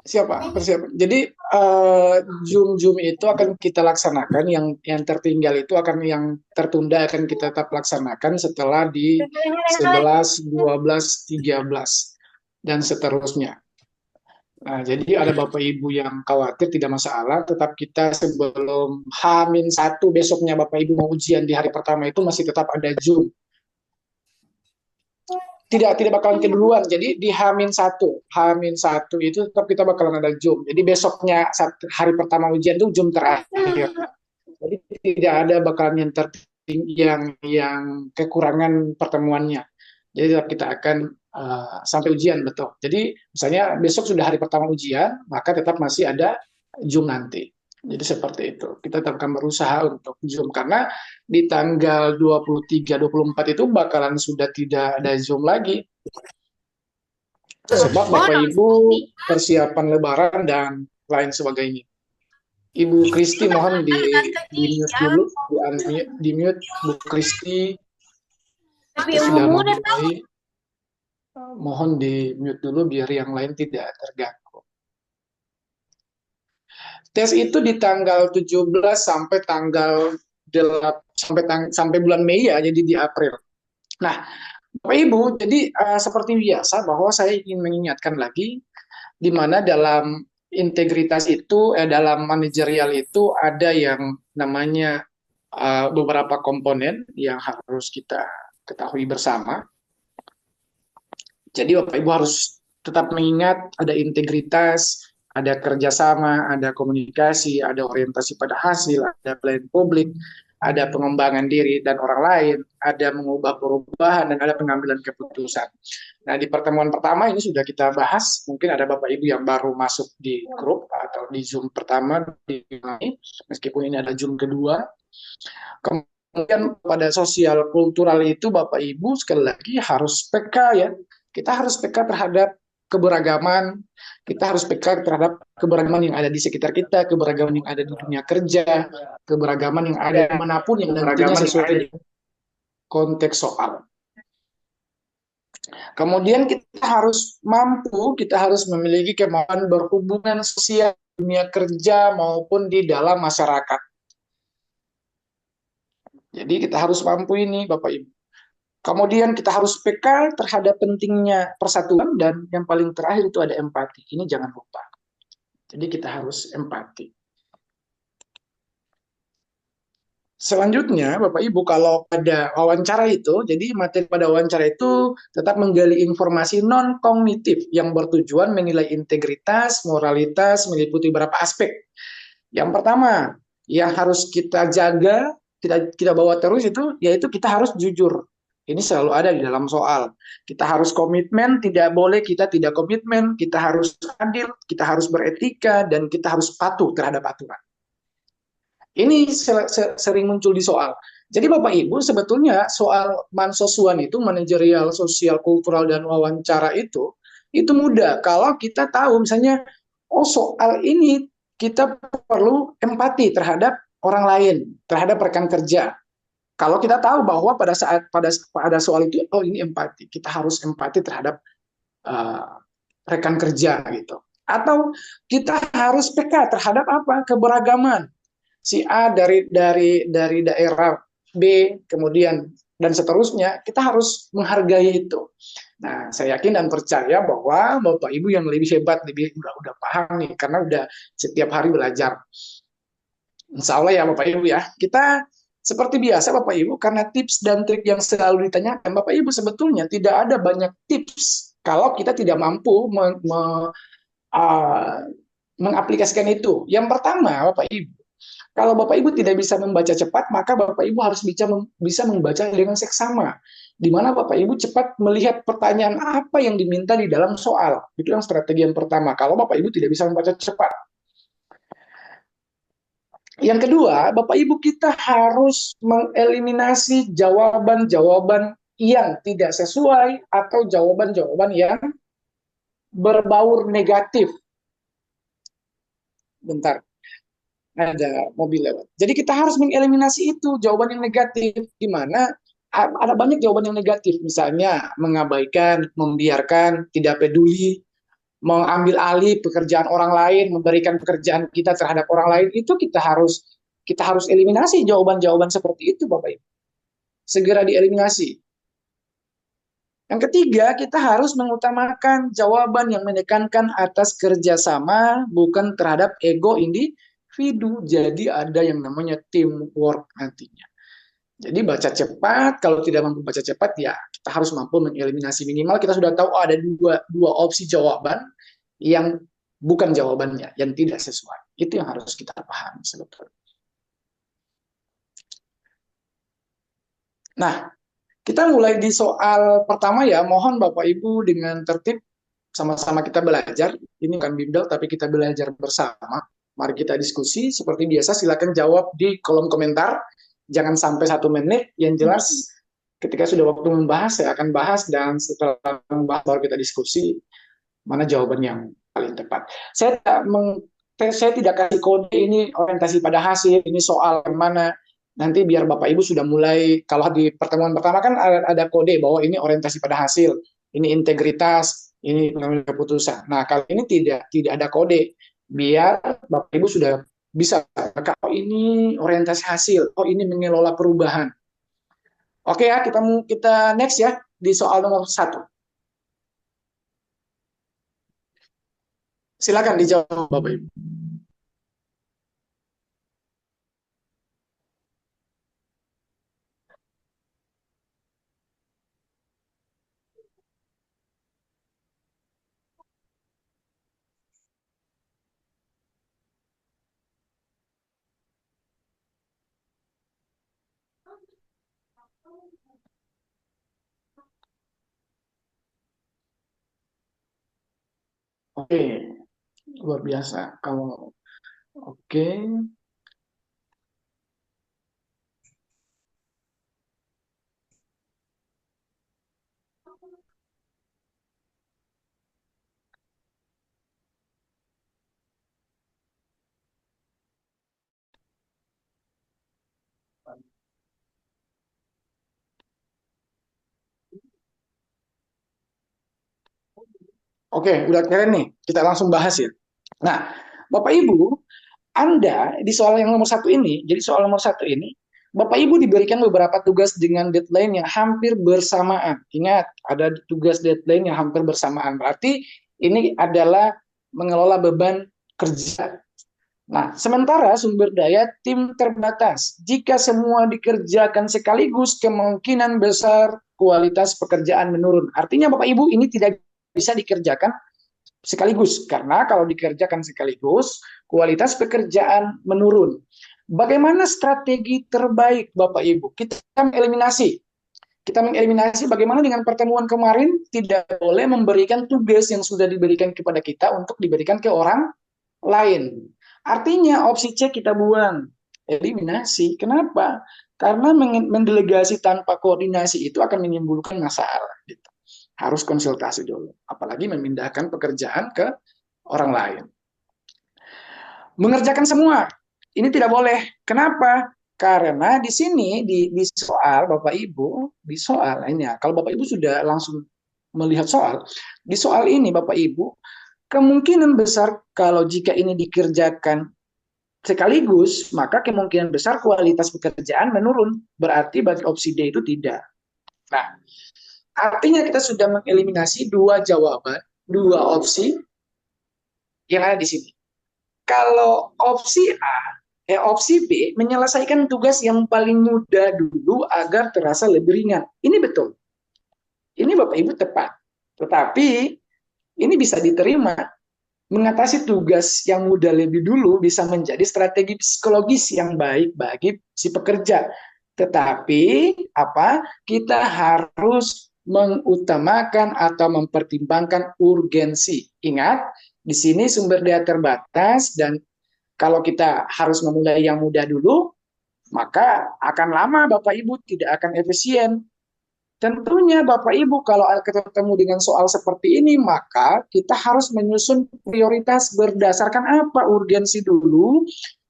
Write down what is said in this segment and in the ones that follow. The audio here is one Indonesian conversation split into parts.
Siapa? Persiapan. Jadi Zoom itu akan kita laksanakan, yang tertinggal itu akan, yang tertunda akan kita tetap laksanakan setelah di 11, 12, 13 dan seterusnya. Nah, jadi ada Bapak Ibu yang khawatir, tidak masalah, tetap kita sebelum H-1 besoknya Bapak Ibu mau ujian di hari pertama itu masih tetap ada Zoom. Tidak bakalan keduluan. Jadi di H-1 itu tetap kita bakalan ada Zoom. Jadi besoknya hari pertama ujian itu Zoom terakhir. Jadi tidak ada bakalan yang kekurangan pertemuannya. Jadi tetap kita akan sampai ujian, betul. Jadi misalnya besok sudah hari pertama ujian, maka tetap masih ada Zoom nanti. Jadi seperti itu. Kita tetap akan berusaha untuk Zoom karena di tanggal 23, 24 itu bakalan sudah tidak ada Zoom lagi. Sebab Bapak Ibu persiapan Lebaran dan lain sebagainya. Ibu Kristi mohon di mute dulu, di mute Bu Kristi. Kita sudah memulai, mohon di mute dulu biar yang lain tidak terganggu. Tes itu di tanggal 17 sampai tanggal 8, sampai bulan Mei ya, jadi di April. Nah, Bapak Ibu, jadi seperti biasa bahwa saya ingin mengingatkan lagi di mana dalam integritas itu, dalam manajerial itu ada yang namanya beberapa komponen yang harus kita ketahui bersama. Jadi Bapak Ibu harus tetap mengingat ada integritas, ada kerjasama, ada komunikasi, ada orientasi pada hasil, ada pelayanan publik, ada pengembangan diri dan orang lain, ada mengubah perubahan, dan ada pengambilan keputusan. Nah, di pertemuan pertama ini sudah kita bahas, mungkin ada Bapak Ibu yang baru masuk di grup atau di Zoom pertama, meskipun ini ada Zoom kedua. Kemudian pada sosial kultural itu Bapak Ibu sekali lagi harus peka ya. Kita harus peka terhadap keberagaman, kita harus peka terhadap keberagaman yang ada di sekitar kita, keberagaman yang ada di dunia kerja, keberagaman yang ada dimanapun yang nantinya sesuai dengan konteks soal. Kemudian kita harus memiliki kemampuan berhubungan sosial di dunia kerja maupun di dalam masyarakat. Jadi kita harus mampu ini, Bapak Ibu. Kemudian kita harus peka terhadap pentingnya persatuan, dan yang paling terakhir itu ada empati. Ini jangan lupa. Jadi kita harus empati. Selanjutnya, Bapak Ibu, kalau pada wawancara itu, jadi materi pada wawancara itu tetap menggali informasi non-kognitif yang bertujuan menilai integritas, moralitas, meliputi beberapa aspek. Yang pertama, yang harus kita jaga, kita bawa terus itu, yaitu kita harus jujur. Ini selalu ada di dalam soal. Kita harus komitmen, tidak boleh kita tidak komitmen, kita harus adil, kita harus beretika, dan kita harus patuh terhadap aturan. Ini sering muncul di soal. Jadi Bapak Ibu, sebetulnya soal mansosuan itu, manajerial, sosial, kultural, dan wawancara itu mudah. Kalau kita tahu misalnya, oh soal ini kita perlu empati terhadap orang lain, terhadap rekan kerja. Kalau kita tahu bahwa pada soal itu, oh ini empati, kita harus empati terhadap rekan kerja gitu. Atau kita harus peka terhadap apa? Keberagaman. Si A dari daerah B, kemudian dan seterusnya, kita harus menghargai itu. Nah, saya yakin dan percaya bahwa Bapak Ibu yang lebih hebat, lebih udah paham nih, karena udah setiap hari belajar. Insya Allah ya Bapak Ibu ya. Kita seperti biasa Bapak Ibu, karena tips dan trik yang selalu ditanyakan, Bapak Ibu sebetulnya tidak ada banyak tips kalau kita tidak mampu mengaplikasikan itu. Yang pertama Bapak Ibu, kalau Bapak Ibu tidak bisa membaca cepat, maka Bapak Ibu harus bisa membaca dengan seksama. Di mana Bapak Ibu cepat melihat pertanyaan apa yang diminta di dalam soal. Itu yang strategi yang pertama. Kalau Bapak Ibu tidak bisa membaca cepat. Yang kedua, Bapak Ibu kita harus mengeliminasi jawaban-jawaban yang tidak sesuai atau jawaban-jawaban yang berbaur negatif. Bentar, ada mobil lewat. Jadi kita harus mengeliminasi itu, jawaban yang negatif, di mana ada banyak jawaban yang negatif, misalnya mengabaikan, membiarkan, tidak peduli, mengambil alih pekerjaan orang lain, memberikan pekerjaan kita terhadap orang lain, itu kita harus eliminasi jawaban-jawaban seperti itu, Bapak Ibu. Segera dieliminasi. Yang ketiga, kita harus mengutamakan jawaban yang menekankan atas kerjasama, bukan terhadap ego individu. Jadi ada yang namanya teamwork nantinya. Jadi baca cepat, kalau tidak mampu baca cepat, ya kita harus mampu mengeliminasi. Minimal kita sudah tahu ada dua opsi jawaban yang bukan jawabannya, yang tidak sesuai. Itu yang harus kita pahami sebetulnya. Nah, kita mulai di soal pertama ya. Mohon Bapak Ibu dengan tertib sama-sama kita belajar. Ini bukan bimbel, tapi kita belajar bersama. Mari kita diskusi. Seperti biasa, silakan jawab di kolom komentar. Jangan sampai 1 menit. Yang jelas, ketika sudah waktu membahas, saya akan bahas. Dan setelah membahas, baru kita diskusi mana jawaban yang paling tepat. Saya tidak kasih kode ini orientasi pada hasil, ini soal yang mana. Nanti biar Bapak Ibu sudah mulai, kalau di pertemuan pertama kan ada kode bahwa ini orientasi pada hasil, ini integritas, ini pengambilan keputusan. Nah, kali ini tidak ada kode. Biar Bapak Ibu sudah bisa, oh ini orientasi hasil, oh ini mengelola perubahan. Oke ya, kita next ya di soal nomor 1. Silakan dijawab Bapak Ibu. Oke, luar biasa. Kalau oke, oke, udah keren nih. Kita langsung bahas ya. Nah, Bapak Ibu, Anda di soal yang nomor 1 ini, jadi soal nomor 1 ini, Bapak Ibu diberikan beberapa tugas dengan deadline yang hampir bersamaan. Ingat, ada tugas deadline yang hampir bersamaan. Berarti ini adalah mengelola beban kerja. Nah, sementara sumber daya tim terbatas. Jika semua dikerjakan sekaligus, kemungkinan besar kualitas pekerjaan menurun. Artinya Bapak Ibu ini tidak bisa dikerjakan sekaligus, karena kalau dikerjakan sekaligus, kualitas pekerjaan menurun. Bagaimana strategi terbaik Bapak Ibu? Kita mengeliminasi. Kita mengeliminasi bagaimana dengan pertemuan kemarin tidak boleh memberikan tugas yang sudah diberikan kepada kita untuk diberikan ke orang lain. Artinya opsi C kita buang, eliminasi. Kenapa? Karena mendelegasi tanpa koordinasi itu akan menimbulkan masalah. Gitu. Harus konsultasi dulu, apalagi memindahkan pekerjaan ke orang lain. Mengerjakan semua, ini tidak boleh. Kenapa? Karena di sini di soal Bapak Ibu, di soal ini ya, kalau Bapak Ibu sudah langsung melihat soal, di soal ini Bapak Ibu, kemungkinan besar kalau jika ini dikerjakan sekaligus, maka kemungkinan besar kualitas pekerjaan menurun. Berarti bagi opsi D itu tidak. Nah, artinya kita sudah mengeliminasi dua jawaban, dua opsi yang ada di sini. Kalau opsi A, opsi B menyelesaikan tugas yang paling mudah dulu agar terasa lebih ringan. Ini betul. Ini Bapak Ibu tepat. Tetapi ini bisa diterima. Mengatasi tugas yang mudah lebih dulu bisa menjadi strategi psikologis yang baik bagi si pekerja. Tetapi kita harus mengutamakan atau mempertimbangkan urgensi. Ingat, di sini sumber daya terbatas dan kalau kita harus memulai yang mudah dulu, maka akan lama Bapak Ibu, tidak akan efisien. Tentunya Bapak Ibu kalau ketemu dengan soal seperti ini, maka kita harus menyusun prioritas berdasarkan apa urgensi dulu,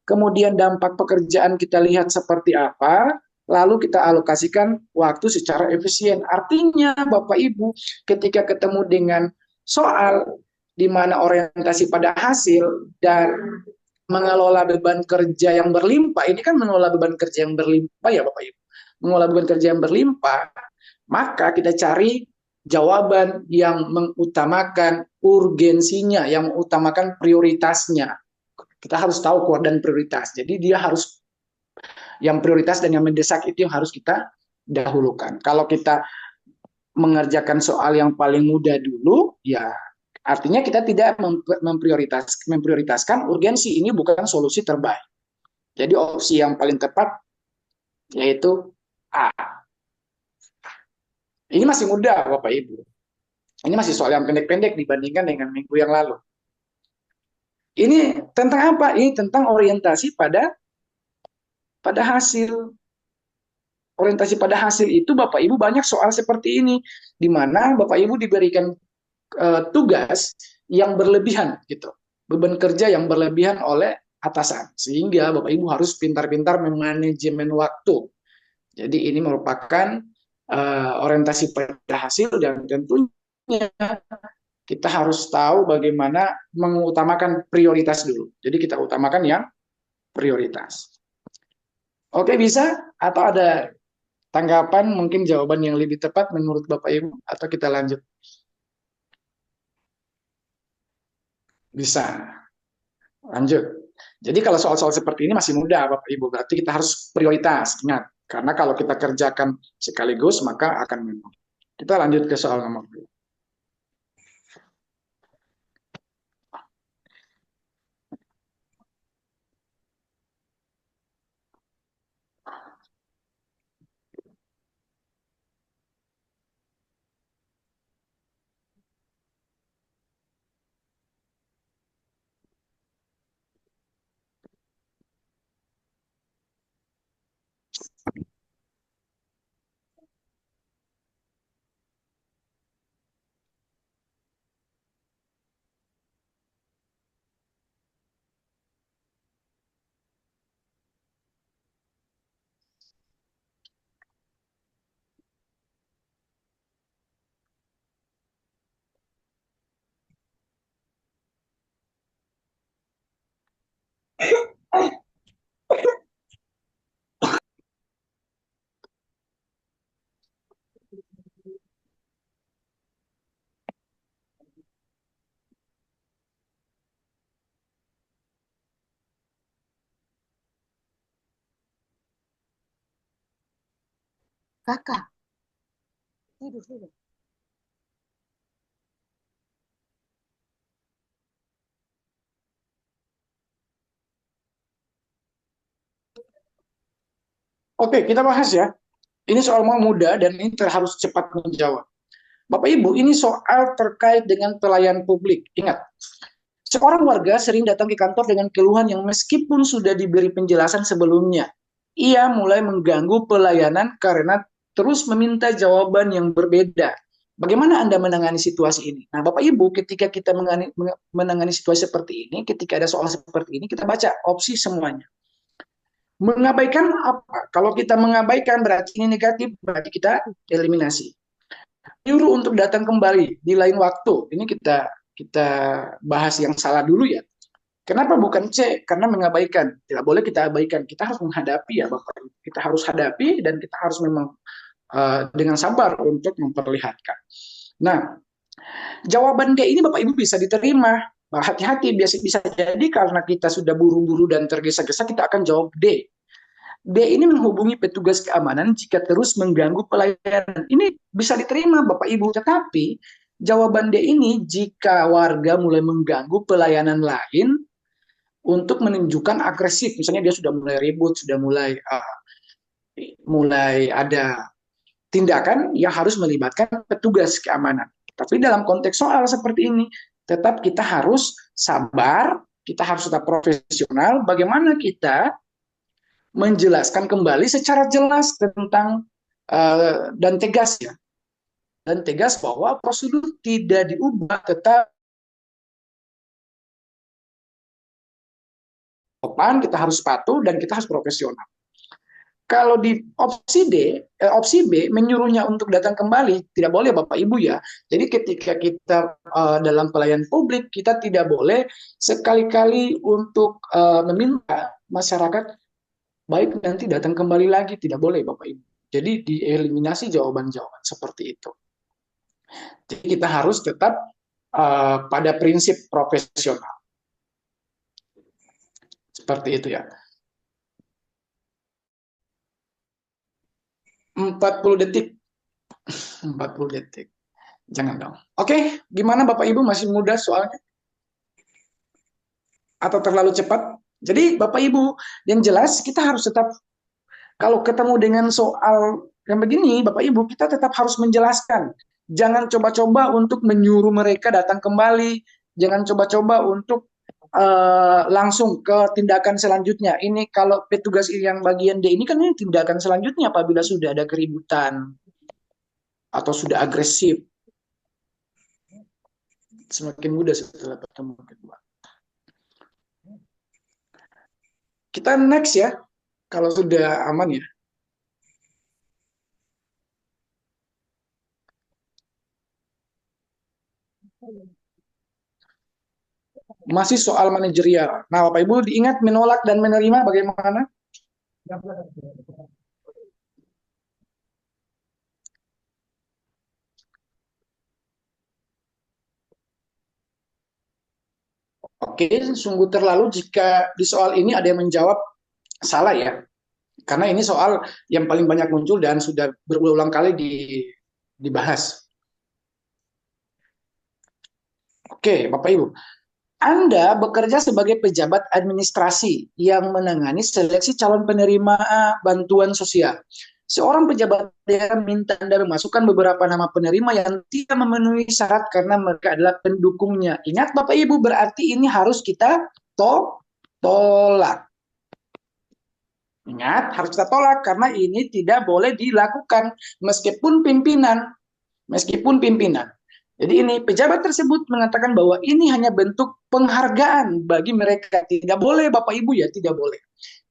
kemudian dampak pekerjaan kita lihat seperti apa, lalu kita alokasikan waktu secara efisien. Artinya Bapak Ibu ketika ketemu dengan soal di mana orientasi pada hasil dan mengelola beban kerja yang berlimpah. Ini kan mengelola beban kerja yang berlimpah ya Bapak Ibu. Mengelola beban kerja yang berlimpah, maka kita cari jawaban yang mengutamakan urgensinya, yang mengutamakan prioritasnya. Kita harus tahu koordinat prioritas. Jadi dia harus yang prioritas dan yang mendesak itu yang harus kita dahulukan. Kalau kita mengerjakan soal yang paling mudah dulu, ya artinya kita tidak memprioritaskan urgensi. Ini bukan solusi terbaik. Jadi opsi yang paling tepat yaitu A. Ini masih mudah Bapak Ibu. Ini masih soal yang pendek-pendek dibandingkan dengan minggu yang lalu. Ini tentang apa? Ini tentang orientasi pada hasil. Orientasi pada hasil itu Bapak Ibu banyak soal seperti ini, di mana Bapak Ibu diberikan tugas yang berlebihan gitu, beban kerja yang berlebihan oleh atasan, sehingga Bapak Ibu harus pintar-pintar memanajemen waktu. Jadi ini merupakan orientasi pada hasil dan tentunya kita harus tahu bagaimana mengutamakan prioritas dulu. Jadi kita utamakan yang prioritas. Oke, bisa? Atau ada tanggapan, mungkin jawaban yang lebih tepat menurut Bapak Ibu, atau kita lanjut? Bisa, lanjut. Jadi kalau soal-soal seperti ini masih mudah Bapak Ibu, berarti kita harus prioritas, ingat. Karena kalau kita kerjakan sekaligus, maka akan menang. Kita lanjut ke soal nomor 2. Kakak, tidur dulu. Oke, kita bahas ya. Ini soal mau mudah dan ini harus cepat menjawab. Bapak Ibu, ini soal terkait dengan pelayan publik. Ingat, seorang warga sering datang ke kantor dengan keluhan yang meskipun sudah diberi penjelasan sebelumnya, ia mulai mengganggu pelayanan karena terus meminta jawaban yang berbeda. Bagaimana Anda menangani situasi ini? Nah, Bapak Ibu, ketika kita menangani situasi seperti ini, ketika ada soal seperti ini, kita baca opsi semuanya. Mengabaikan apa? Kalau kita mengabaikan berarti ini negatif, berarti kita eliminasi. Nyuruh untuk datang kembali di lain waktu. Ini kita bahas yang salah dulu ya. Kenapa bukan C? Karena mengabaikan. Tidak boleh kita abaikan. Kita harus menghadapi ya Bapak. Kita harus hadapi dan kita harus memang dengan sabar untuk memperlihatkan. Nah, jawaban D ini Bapak Ibu bisa diterima. Hati-hati, biasa bisa jadi karena kita sudah buru-buru dan tergesa-gesa, kita akan jawab D. D ini menghubungi petugas keamanan jika terus mengganggu pelayanan. Ini bisa diterima Bapak Ibu, tetapi jawaban D ini jika warga mulai mengganggu pelayanan lain untuk menunjukkan agresif, misalnya dia sudah mulai ribut, sudah mulai ada tindakan yang harus melibatkan petugas keamanan. Tapi dalam konteks soal seperti ini, tetap kita harus sabar, kita harus tetap profesional. Bagaimana kita menjelaskan kembali secara jelas tentang dan tegas ya, dan tegas bahwa prosedur tidak diubah, tetap sopan, kita harus patuh dan kita harus profesional. Kalau di opsi B menyuruhnya untuk datang kembali, tidak boleh Bapak Ibu ya. Jadi ketika kita dalam pelayanan publik, kita tidak boleh sekali-kali untuk meminta masyarakat baik nanti datang kembali lagi, tidak boleh Bapak Ibu. Jadi dieliminasi jawaban-jawaban seperti itu. Jadi kita harus tetap pada prinsip profesional. Seperti itu ya. 40 detik. 40 detik. Jangan dong. Oke, gimana Bapak Ibu, masih muda soalnya? Atau terlalu cepat? Jadi Bapak Ibu, yang jelas kita harus tetap, kalau ketemu dengan soal yang begini, Bapak Ibu, kita tetap harus menjelaskan. Jangan coba-coba untuk menyuruh mereka datang kembali. Jangan coba-coba untuk langsung ke tindakan selanjutnya. Ini kalau petugas yang bagian D ini kan ini tindakan selanjutnya apabila sudah ada keributan atau sudah agresif. Semakin mudah setelah pertemuan kedua. Kita next ya, kalau sudah aman ya. Masih soal manajerial. Nah, Bapak Ibu diingat menolak dan menerima bagaimana? Oke, sungguh terlalu jika di soal ini ada yang menjawab salah ya. Karena ini soal yang paling banyak muncul dan sudah berulang kali dibahas. Oke, Bapak Ibu. Anda bekerja sebagai pejabat administrasi yang menangani seleksi calon penerima bantuan sosial. Seorang pejabat daerah minta Anda memasukkan beberapa nama penerima yang tidak memenuhi syarat karena mereka adalah pendukungnya. Ingat Bapak Ibu, berarti ini harus kita tolak. Ingat, harus kita tolak karena ini tidak boleh dilakukan meskipun pimpinan. Jadi ini pejabat tersebut mengatakan bahwa ini hanya bentuk penghargaan bagi mereka. Tidak boleh Bapak Ibu ya, tidak boleh.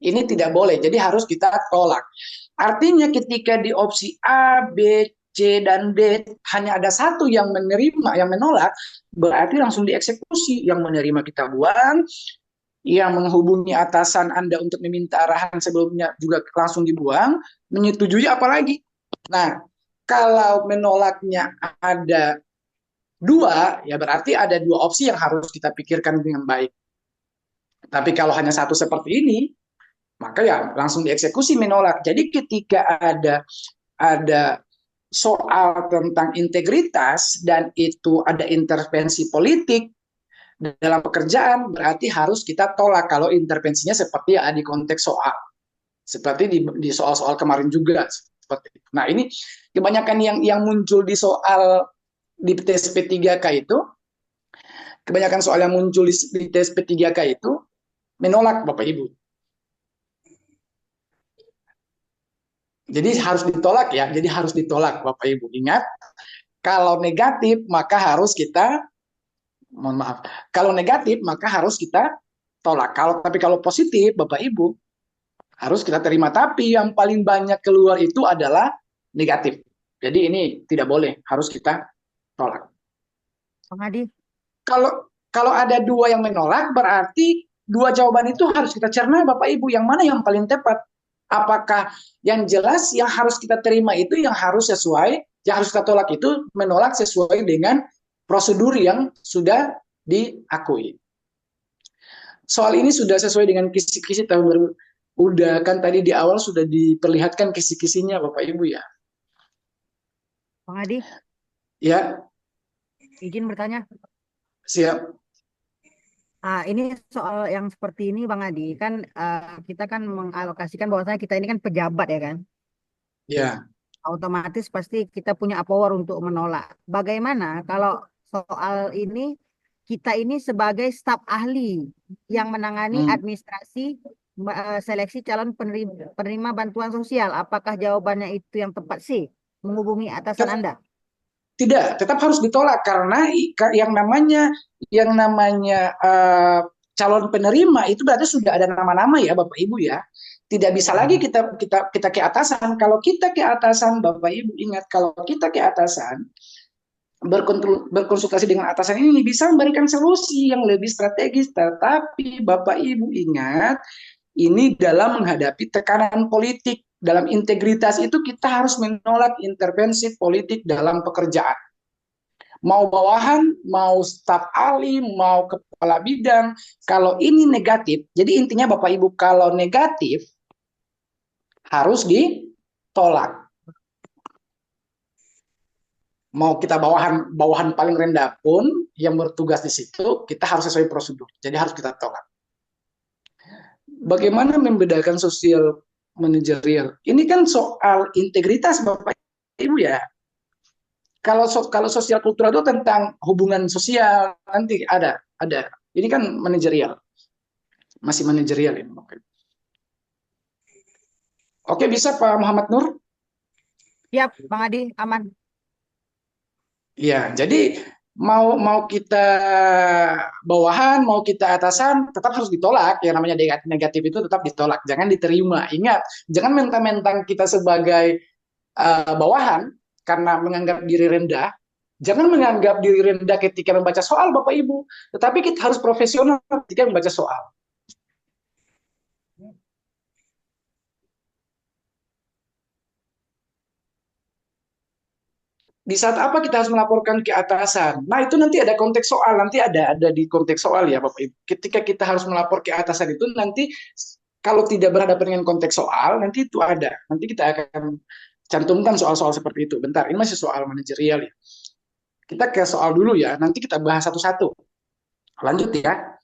Ini tidak boleh, jadi harus kita tolak. Artinya ketika di opsi A, B, C, dan D hanya ada satu yang menerima, yang menolak, berarti langsung dieksekusi. Yang menerima kita buang, yang menghubungi atasan Anda untuk meminta arahan sebelumnya juga langsung dibuang, menyetujui apalagi. Nah, kalau menolaknya ada dua, ya berarti ada dua opsi yang harus kita pikirkan dengan baik. Tapi kalau hanya satu seperti ini, maka ya langsung dieksekusi menolak. Jadi ketika ada soal tentang integritas dan itu ada intervensi politik dalam pekerjaan, berarti harus kita tolak kalau intervensinya seperti ada di konteks soal. Seperti di soal-soal kemarin juga seperti itu. Nah, ini kebanyakan yang muncul di soal di tes P3K itu, kebanyakan soal yang muncul di tes P3K itu menolak Bapak Ibu. Jadi harus ditolak ya, jadi harus ditolak Bapak Ibu. Ingat, kalau negatif maka harus kita, mohon maaf, kalau negatif maka harus kita tolak. Tapi kalau positif Bapak Ibu harus kita terima. Tapi yang paling banyak keluar itu adalah negatif. Jadi ini tidak boleh, harus kita tolak. Bang Adi. Kalau ada dua yang menolak, berarti dua jawaban itu harus kita cerna Bapak Ibu. Yang mana yang paling tepat? Apakah yang jelas yang harus kita terima itu yang harus sesuai, yang harus kita tolak itu menolak sesuai dengan prosedur yang sudah diakui. Soal ini sudah sesuai dengan kisi-kisi tahun 2000. Udah kan tadi di awal sudah diperlihatkan kisi-kisinya Bapak Ibu ya. Bang Adi, Ya, izin bertanya. siap. Ini soal yang seperti ini Bang Adi, kan kita kan mengalokasikan bahwasanya kita ini kan pejabat ya kan. Ya. Otomatis pasti kita punya power untuk menolak. Bagaimana kalau soal ini kita ini sebagai staf ahli yang menangani administrasi seleksi calon penerima bantuan sosial, apakah jawabannya itu yang tepat sih? Menghubungi atasan Anda? Tidak, tetap harus ditolak karena yang namanya calon penerima itu berarti sudah ada nama-nama ya Bapak Ibu ya. Tidak bisa lagi kita ke atasan. Kalau kita ke atasan, Bapak Ibu ingat, kalau kita ke atasan, berkonsultasi dengan atasan ini bisa memberikan solusi yang lebih strategis. Tetapi Bapak Ibu ingat, ini dalam menghadapi tekanan politik. Dalam integritas itu kita harus menolak intervensi politik dalam pekerjaan. Mau bawahan, mau staf ahli, mau kepala bidang, kalau ini negatif, jadi intinya Bapak Ibu, kalau negatif harus ditolak. Mau kita bawahan paling rendah pun yang bertugas di situ, kita harus sesuai prosedur. Jadi harus kita tolak. Bagaimana membedakan sosial manajerial? Ini kan soal integritas Bapak Ibu ya. Kalau sosial kultural itu tentang hubungan sosial, nanti ada. Ini kan manajerial. Masih manajerial ini. Oke, bisa Pak Muhammad Nur? Siap, Bang Adi, aman. Ya, jadi mau kita bawahan, mau kita atasan, tetap harus ditolak. Yang namanya negatif itu tetap ditolak, jangan diterima. Ingat, jangan mentang-mentang kita sebagai bawahan karena menganggap diri rendah. Jangan menganggap diri rendah ketika membaca soal, Bapak Ibu. Tetapi kita harus profesional ketika membaca soal. Di saat apa kita harus melaporkan ke atasan? Nah, itu nanti ada konteks soal, nanti ada di konteks soal ya Bapak Ibu. Ketika kita harus melapor ke atasan itu nanti kalau tidak berhadapan dengan konteks soal, nanti itu ada. Nanti kita akan cantumkan soal-soal seperti itu. Bentar, ini masih soal manajerial ya. Kita ke soal dulu ya, nanti kita bahas satu-satu. Lanjut ya.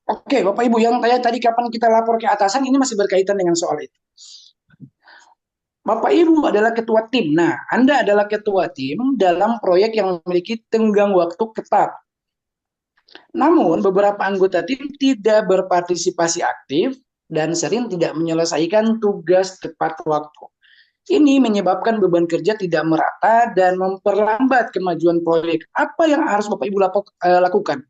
Oke, Bapak Ibu, yang tadi kapan kita lapor ke atasan ini masih berkaitan dengan soal itu. Bapak Ibu adalah ketua tim. Nah, Anda adalah ketua tim dalam proyek yang memiliki tenggang waktu ketat. Namun, beberapa anggota tim tidak berpartisipasi aktif dan sering tidak menyelesaikan tugas tepat waktu. Ini menyebabkan beban kerja tidak merata dan memperlambat kemajuan proyek. Apa yang harus Bapak Ibu lakukan?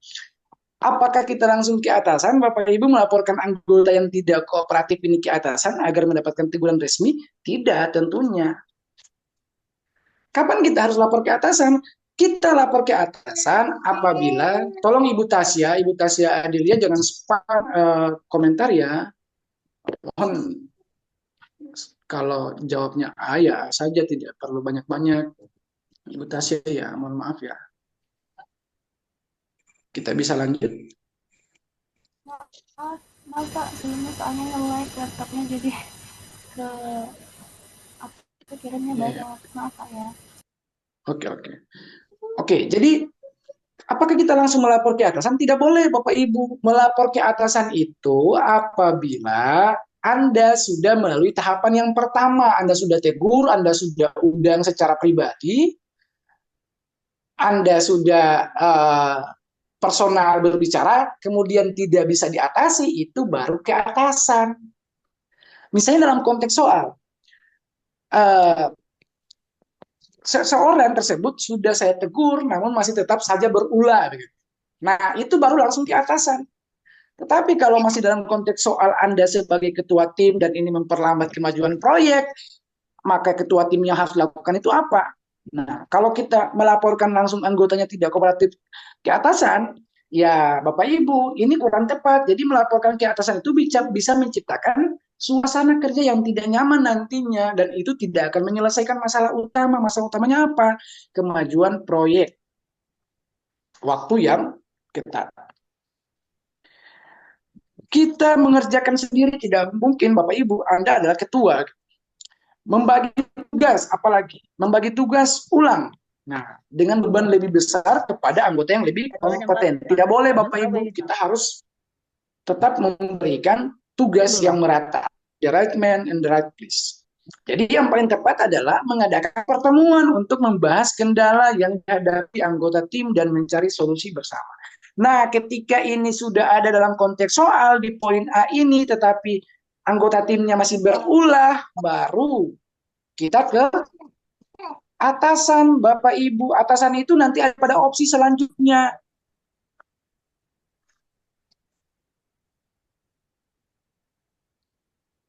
Apakah kita langsung ke atasan, Bapak Ibu melaporkan anggota yang tidak kooperatif ini ke atasan agar mendapatkan teguran resmi? Tidak, tentunya. Kapan kita harus lapor ke atasan? Kita lapor ke atasan apabila, tolong Ibu Tasya Adelia jangan spam komentar ya. Mohon kalau jawabnya A ya saja, tidak perlu banyak-banyak. Ibu Tasya ya, mohon maaf ya. Kita bisa lanjut. Maaf Pak, sebelumnya soalnya nge-like laptopnya jadi ke apa kirimnya banyak. Maaf Pak ya. Oke, jadi apakah kita langsung melapor ke atasan? Tidak boleh Bapak Ibu. Melapor ke atasan itu apabila Anda sudah melalui tahapan yang pertama. Anda sudah tegur, Anda sudah undang secara pribadi, Anda sudah personal berbicara, kemudian tidak bisa diatasi, itu baru ke atasan. Misalnya dalam konteks soal, seseorang tersebut sudah saya tegur, namun masih tetap saja berulah. Nah, itu baru langsung ke atasan. Tetapi kalau masih dalam konteks soal Anda sebagai ketua tim dan ini memperlambat kemajuan proyek, maka ketua tim yang harus lakukan itu apa? Nah, kalau kita melaporkan langsung anggotanya tidak kooperatif ke atasan, Ya, Bapak Ibu, ini kurang tepat. Jadi melaporkan ke atasan itu bisa menciptakan suasana kerja yang tidak nyaman nantinya, dan itu tidak akan menyelesaikan masalah utama. Masalah utamanya apa? Kemajuan proyek, waktu yang ketat. Kita mengerjakan sendiri tidak mungkin, Bapak Ibu. Anda adalah ketua. Membagi tugas, apalagi membagi tugas ulang. Nah, dengan beban lebih besar kepada anggota yang lebih kompeten. Tidak boleh, Bapak Ibu. Kita harus tetap memberikan tugas yang merata. The right man and the right place. Jadi yang paling tepat adalah mengadakan pertemuan untuk membahas kendala yang dihadapi anggota tim dan mencari solusi bersama. Nah, ketika ini sudah ada dalam konteks soal di poin A ini, tetapi anggota timnya masih berulah, baru kita ke atasan, Bapak Ibu. Atasan itu nanti ada pada opsi selanjutnya.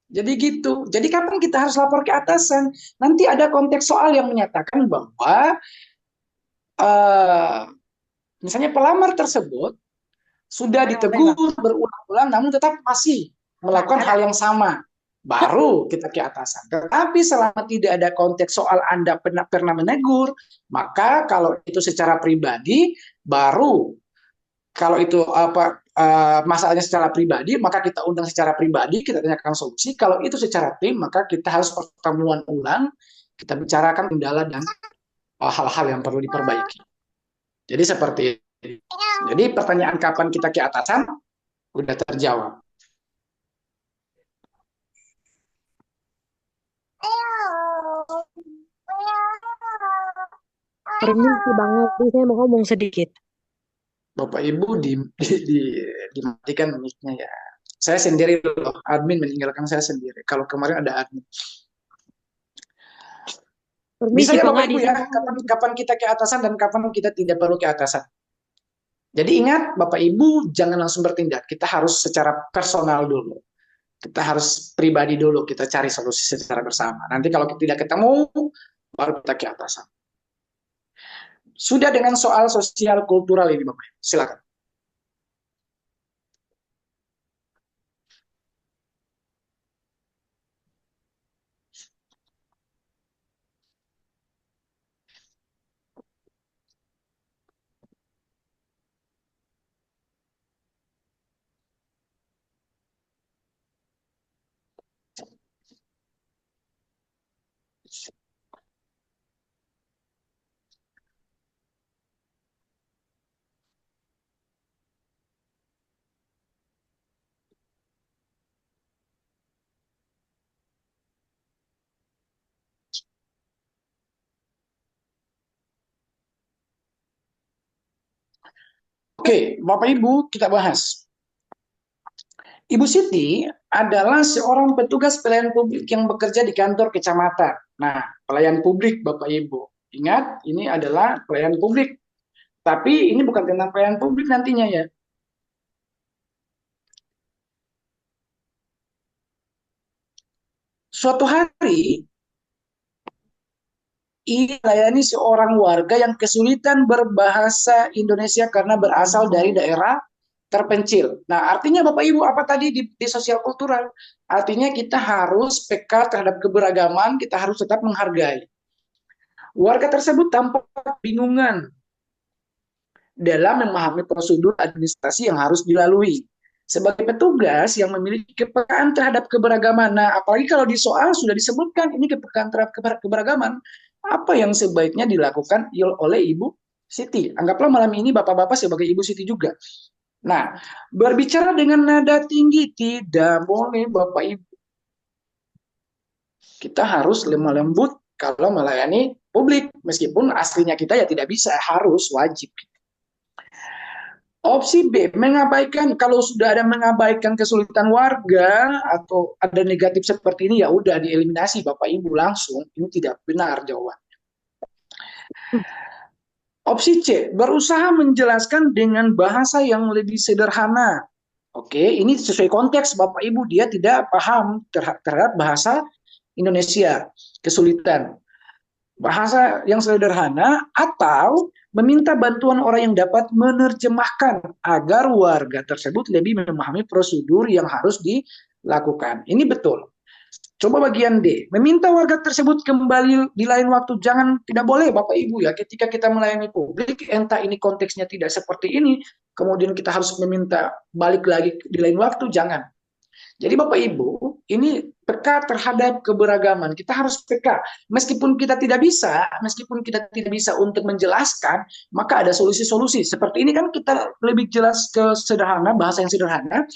Jadi gitu. Jadi kapan kita harus lapor ke atasan? Nanti ada konteks soal yang menyatakan bahwa misalnya pelamar tersebut sudah ditegur berulang-ulang, namun tetap masih melakukan hal yang sama. Baru kita ke atasan. Tetapi selama tidak ada konteks soal Anda pernah menegur, maka kalau itu secara pribadi, baru kalau itu masalahnya secara pribadi, maka kita undang secara pribadi, kita tanyakan solusi. Kalau itu secara tim, maka kita harus pertemuan ulang, kita bicarakan kendala dan hal-hal yang perlu diperbaiki. Jadi seperti itu. Jadi pertanyaan kapan kita ke atasan udah terjawab. Permisi banget, saya mau ngomong sedikit. Bapak Ibu dimatikan mic-nya ya. Saya sendiri loh, admin meninggalkan saya sendiri. Kalau kemarin ada admin. Bisa ya Bapak Ibu ya, kapan kita ke atasan dan kapan kita tidak perlu ke atasan. Jadi ingat Bapak Ibu, jangan langsung bertindak. Kita harus secara personal dulu. Kita harus pribadi dulu, kita cari solusi secara bersama. Nanti kalau kita tidak ketemu, baru kita ke atasan. Sudah dengan soal sosial kultural ini Bapak Ibu, silakan. Oke, Bapak Ibu, kita bahas. Ibu Siti adalah seorang petugas pelayan publik yang bekerja di kantor kecamatan. Nah, pelayan publik Bapak Ibu. Ingat, ini adalah pelayan publik. Tapi ini bukan tentang pelayan publik nantinya ya. Suatu hari, ini melayani seorang warga yang kesulitan berbahasa Indonesia karena berasal dari daerah terpencil. Nah, artinya Bapak Ibu apa tadi di sosial kultural? Artinya kita harus peka terhadap keberagaman, kita harus tetap menghargai. Warga tersebut tampak bingungan dalam memahami prosedur administrasi yang harus dilalui. Sebagai petugas yang memiliki kepekaan terhadap keberagaman, nah apalagi kalau di soal sudah disebutkan ini kepekaan terhadap keberagaman, apa yang sebaiknya dilakukan oleh Ibu Siti? Anggaplah malam ini Bapak-Bapak sebagai Ibu Siti juga. Nah, berbicara dengan nada tinggi tidak boleh Bapak Ibu. Kita harus lemah lembut kalau melayani publik, meskipun aslinya kita ya tidak bisa, harus wajib. Opsi B, mengabaikan. Kalau sudah ada mengabaikan kesulitan warga atau ada negatif seperti ini, ya udah dieliminasi Bapak Ibu langsung. Ini tidak benar jawabannya. Opsi C, berusaha menjelaskan dengan bahasa yang lebih sederhana. Oke, ini sesuai konteks Bapak Ibu, dia tidak paham terhadap bahasa Indonesia, kesulitan. bahasa yang sederhana, atau meminta bantuan orang yang dapat menerjemahkan agar warga tersebut lebih memahami prosedur yang harus dilakukan. Ini betul. Coba bagian D, meminta warga tersebut kembali di lain waktu. Jangan, tidak boleh Bapak Ibu ya, ketika kita melayani publik, entah ini konteksnya tidak seperti ini, kemudian kita harus meminta balik lagi di lain waktu, jangan. Jadi Bapak Ibu, ini peka terhadap keberagaman. Kita harus peka. Meskipun kita tidak bisa untuk menjelaskan, maka ada solusi-solusi. Seperti ini kan kita lebih jelas ke sederhana, bahasa yang sederhana.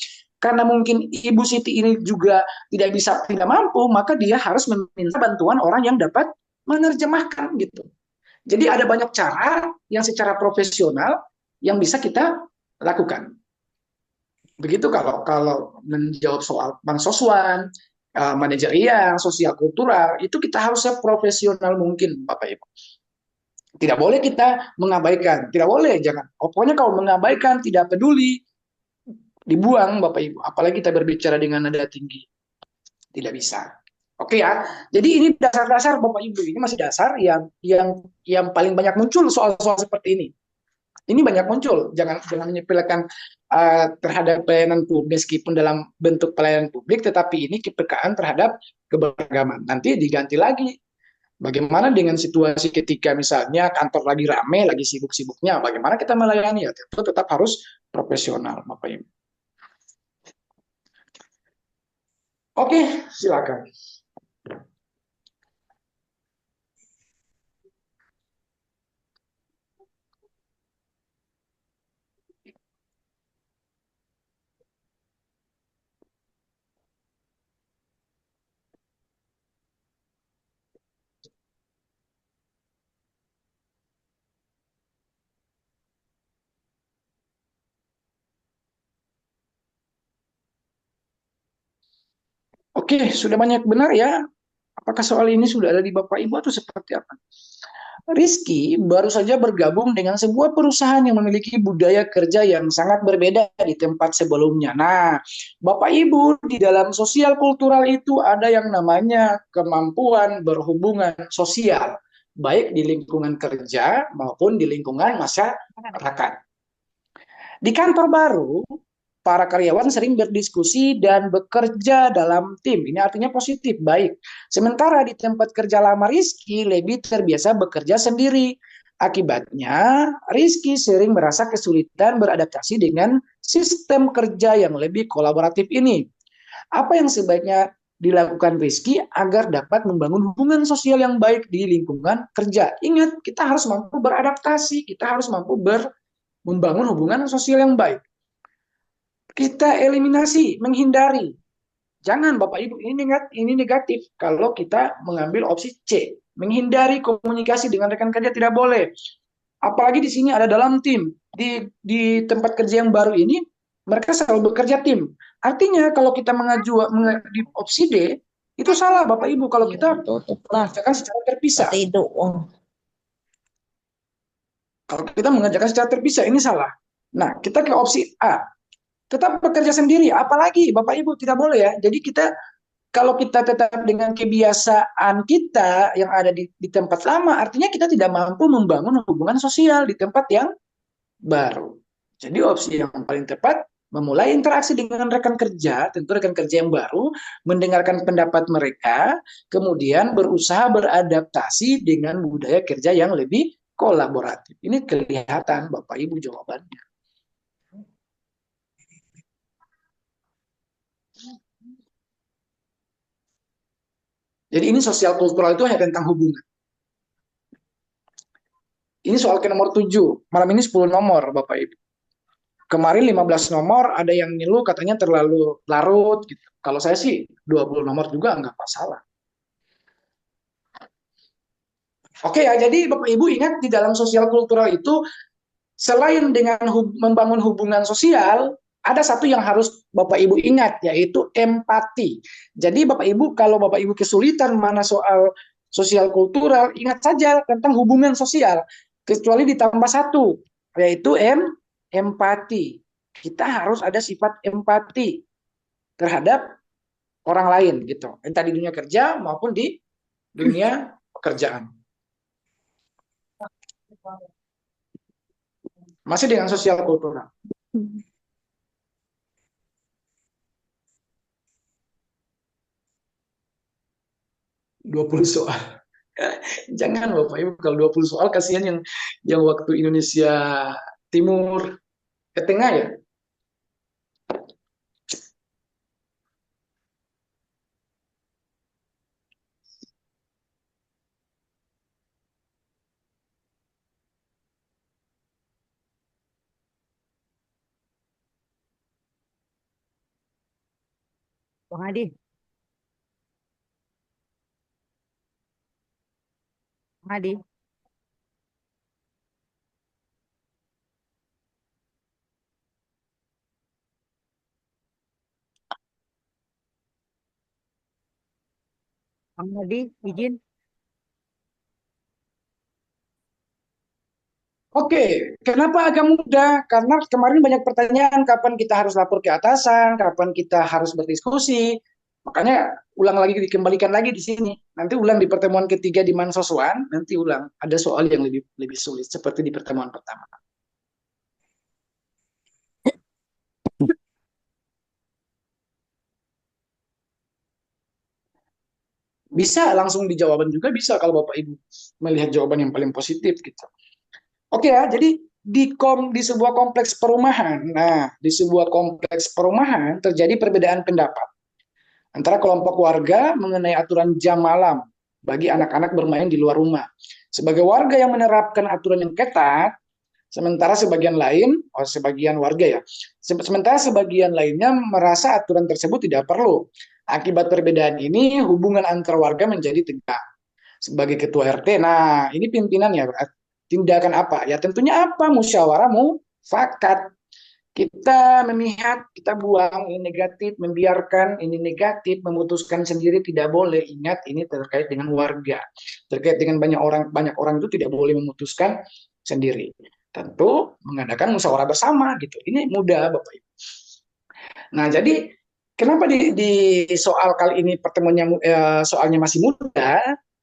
Karena mungkin Ibu Siti ini juga tidak mampu, maka dia harus meminta bantuan orang yang dapat menerjemahkan gitu. Jadi ada banyak cara yang secara profesional yang bisa kita lakukan. Begitu kalau menjawab soal bansoswan, manajerial, sosial kultural, itu kita harusnya profesional mungkin, Bapak Ibu. Tidak boleh kita mengabaikan, tidak boleh, jangan. Pokoknya kalau mengabaikan, tidak peduli, dibuang, Bapak Ibu. Apalagi kita berbicara dengan nada tinggi, tidak bisa. Oke ya, jadi ini dasar-dasar Bapak Ibu, ini masih dasar yang paling banyak muncul soal-soal seperti ini. Ini banyak muncul, jangan menyepelekan terhadap pelayanan publik meskipun dalam bentuk pelayanan publik, tetapi ini kepekaan terhadap keberagaman. Nanti diganti lagi. Bagaimana dengan situasi ketika misalnya kantor lagi rame, lagi sibuk-sibuknya, bagaimana kita melayani? Ya, tentu tetap harus profesional, Bapak Ibu. Oke, silakan. Oke, sudah banyak benar ya. Apakah soal ini sudah ada di Bapak Ibu atau seperti apa? Rizky baru saja bergabung dengan sebuah perusahaan yang memiliki budaya kerja yang sangat berbeda di tempat sebelumnya. Nah, Bapak Ibu, di dalam sosial kultural itu ada yang namanya kemampuan berhubungan sosial, baik di lingkungan kerja maupun di lingkungan masyarakat. Di kantor baru, para karyawan sering berdiskusi dan bekerja dalam tim. Ini artinya positif, baik. Sementara di tempat kerja lama Rizky lebih terbiasa bekerja sendiri. Akibatnya, Rizky sering merasa kesulitan beradaptasi dengan sistem kerja yang lebih kolaboratif ini. Apa yang sebaiknya dilakukan Rizky agar dapat membangun hubungan sosial yang baik di lingkungan kerja? Ingat, kita harus mampu beradaptasi, kita harus mampu membangun hubungan sosial yang baik. Kita eliminasi, menghindari. Jangan Bapak Ibu, ini negatif. Kalau kita mengambil opsi C, menghindari komunikasi dengan rekan kerja tidak boleh. Apalagi di sini ada dalam tim. Di tempat kerja yang baru ini, mereka selalu bekerja tim. Artinya kalau kita di opsi D, itu salah Bapak Ibu. Kalau kita mengerjakan secara terpisah. Kalau kita mengerjakan secara terpisah, ini salah. Nah, kita ke opsi A. Tetap bekerja sendiri, apalagi Bapak Ibu tidak boleh ya. Jadi kalau kita tetap dengan kebiasaan kita yang ada di tempat lama, artinya kita tidak mampu membangun hubungan sosial di tempat yang baru. Jadi opsi yang paling tepat, memulai interaksi dengan rekan kerja, tentu rekan kerja yang baru, mendengarkan pendapat mereka, kemudian berusaha beradaptasi dengan budaya kerja yang lebih kolaboratif. Ini kelihatan Bapak Ibu jawabannya. Jadi ini sosial kultural itu hanya tentang hubungan. Ini soal ke nomor 7. Malam ini 10 nomor, Bapak Ibu. Kemarin 15 nomor, ada yang ngeluh katanya terlalu larut. Gitu. Kalau saya sih 20 nomor juga nggak masalah. Oke ya, jadi Bapak Ibu ingat di dalam sosial kultural itu, selain dengan membangun hubungan sosial, ada satu yang harus Bapak Ibu ingat, yaitu empati. Jadi Bapak Ibu, kalau Bapak Ibu kesulitan mana soal sosial kultural, ingat saja tentang hubungan sosial. Kecuali ditambah satu, yaitu empati. Kita harus ada sifat empati terhadap orang lain, gitu. Entah di dunia kerja maupun di dunia pekerjaan. Masih dengan sosial kultural. 20 soal. Jangan Bapak Ibu, kalau 20 soal kasihan yang waktu Indonesia Timur ke tengah ya. Bang Adi, Bang Adi, Bang Adi, izin. Oke, kenapa agak mudah? Karena kemarin banyak pertanyaan, kapan kita harus lapor ke atasan, kapan kita harus berdiskusi. Makanya ulang lagi, dikembalikan lagi di sini. Nanti ulang di pertemuan ketiga di Mansoswan, nanti ulang. Ada soal yang lebih lebih sulit, seperti di pertemuan pertama. Bisa langsung dijawaban juga bisa kalau Bapak Ibu melihat jawaban yang paling positif gitu. Oke ya, jadi di sebuah kompleks perumahan. Nah, di sebuah kompleks perumahan terjadi perbedaan pendapat antara kelompok warga mengenai aturan jam malam bagi anak-anak bermain di luar rumah. Sebagai warga yang menerapkan aturan yang ketat, sementara sebagian lain, sebagian warga ya, sementara sebagian lainnya merasa aturan tersebut tidak perlu. Akibat perbedaan ini, hubungan antar warga menjadi tegang. Sebagai ketua RT, nah ini pimpinan ya, tindakan apa? Ya tentunya apa? Musyawarah mufakat. Kita memihak, kita buang ini negatif, membiarkan ini negatif, memutuskan sendiri tidak boleh. Ingat ini terkait dengan warga, terkait dengan banyak orang itu tidak boleh memutuskan sendiri. Tentu mengadakan musyawarah bersama gitu. Ini mudah Bapak Ibu. Nah jadi kenapa di soal kali ini pertemuannya soalnya masih mudah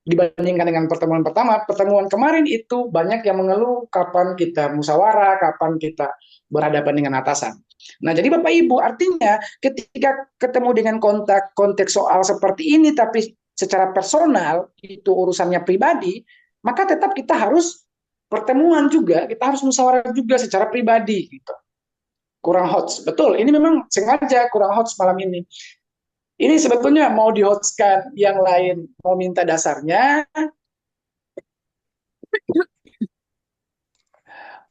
dibandingkan dengan pertemuan pertama? Pertemuan kemarin itu banyak yang mengeluh kapan kita musyawarah, kapan kita berhadapan dengan atasan. Nah, jadi Bapak Ibu, artinya ketika ketemu dengan konteks soal seperti ini, tapi secara personal, itu urusannya pribadi, maka tetap kita harus pertemuan juga, kita harus musyawarah juga secara pribadi, gitu. Kurang hot, betul. Ini memang sengaja kurang hot malam ini. Ini sebetulnya mau di-hotskan yang lain, mau minta dasarnya,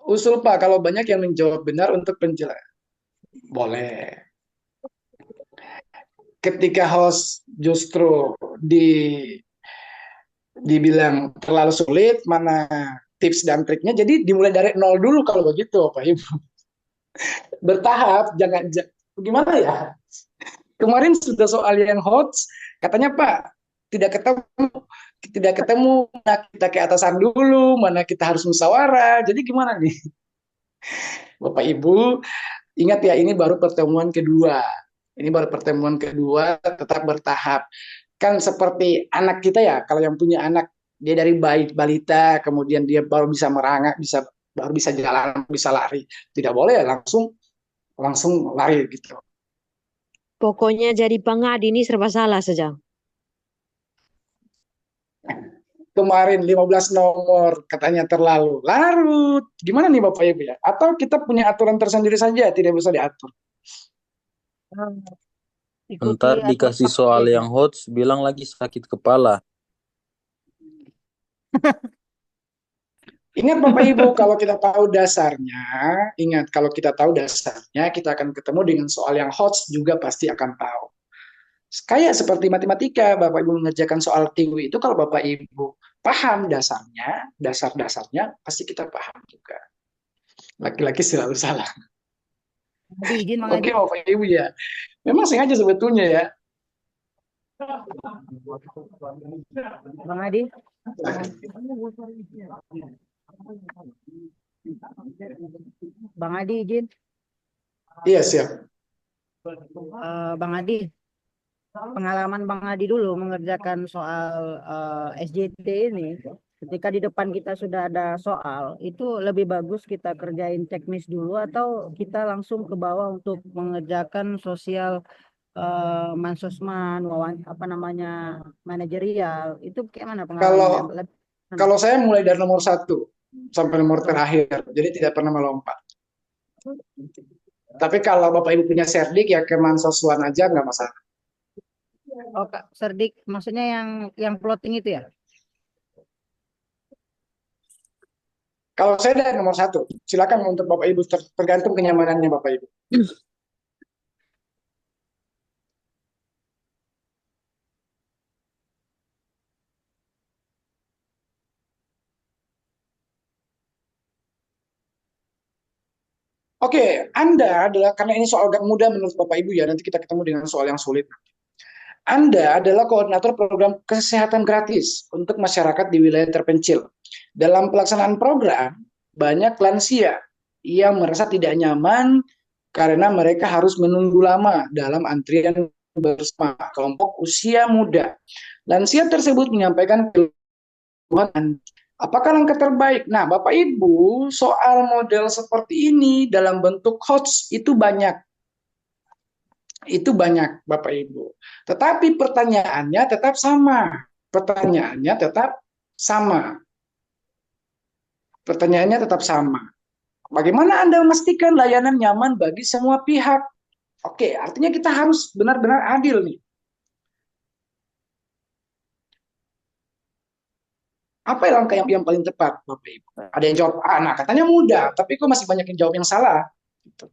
usul Pak, kalau banyak yang menjawab benar untuk penjelasan. Boleh. Ketika host justru dibilang terlalu sulit, mana tips dan triknya, jadi dimulai dari nol dulu kalau begitu, Pak Ibu. Bertahap, jangan, gimana ya? Kemarin sudah soal yang hot, katanya Pak, tidak ketemu, tidak ketemu, mana kita ke atasan dulu, mana kita harus musyawarah, jadi gimana nih? Bapak Ibu, ingat ya, ini baru pertemuan kedua. Ini baru pertemuan kedua, tetap bertahap. Kan seperti anak kita ya, kalau yang punya anak, dia dari bayi balita, kemudian dia baru bisa merangkak, baru bisa jalan, bisa lari. Tidak boleh ya langsung lari gitu. Pokoknya jadi Bang Adi ini serba salah saja. Kemarin 15 nomor katanya terlalu larut. Gimana nih Bapak Ibu ya? Atau kita punya aturan tersendiri saja, tidak bisa diatur. Ikuti Ntar aturan dikasih soal presiden. yang hot, bilang lagi sakit kepala. Ingat Bapak Ibu, kalau kita tahu dasarnya, ingat kalau kita tahu dasarnya, kita akan ketemu dengan soal yang hot juga pasti akan tahu. Kayak seperti matematika, Bapak Ibu mengerjakan soal TIWI itu kalau Bapak Ibu paham dasarnya, dasar-dasarnya, pasti kita paham juga. Laki-laki selalu salah. Adi, izin Bang Adi. Oke Bapak Ibu ya, memang sengaja sebetulnya ya. Bang Adi. Bang Adi izin. Iya siap. Bang Adi, pengalaman Bang Adi dulu mengerjakan soal SJT ini Ketika di depan kita sudah ada soal, itu lebih bagus kita kerjain teknis dulu atau kita langsung ke bawah untuk mengerjakan sosial mansosman, apa namanya, manajerial. Itu kayak mana pengalamannya? Kalau kalau saya mulai dari nomor 1 sampai nomor terakhir, jadi tidak pernah melompat. Tapi kalau Bapak Ibu punya serdik ya ke Mansoswan aja nggak masalah. Oh, Kak, serdik maksudnya yang plotting itu ya? Kalau saya dari nomor 1, silakan untuk Bapak Ibu, tergantung kenyamanannya Bapak Ibu. Oke, Anda adalah, karena ini soal agak mudah menurut Bapak Ibu ya, nanti kita ketemu dengan soal yang sulit. Anda adalah koordinator program kesehatan gratis untuk masyarakat di wilayah terpencil. Dalam pelaksanaan program, banyak lansia yang merasa tidak nyaman karena mereka harus menunggu lama dalam antrian bersama kelompok usia muda. Lansia tersebut menyampaikan keluhan. Apakah langkah terbaik? Nah, Bapak Ibu, soal model seperti ini dalam bentuk hoax itu banyak. Itu banyak, Bapak Ibu. Tetapi pertanyaannya tetap sama. Pertanyaannya tetap sama. Pertanyaannya tetap sama. Bagaimana Anda memastikan layanan nyaman bagi semua pihak? Oke, artinya kita harus benar-benar adil nih. Apa langkah yang paling tepat, Bapak Ibu? Ada yang jawab A, nah katanya mudah, tapi kok masih banyak yang jawab yang salah. Gitu.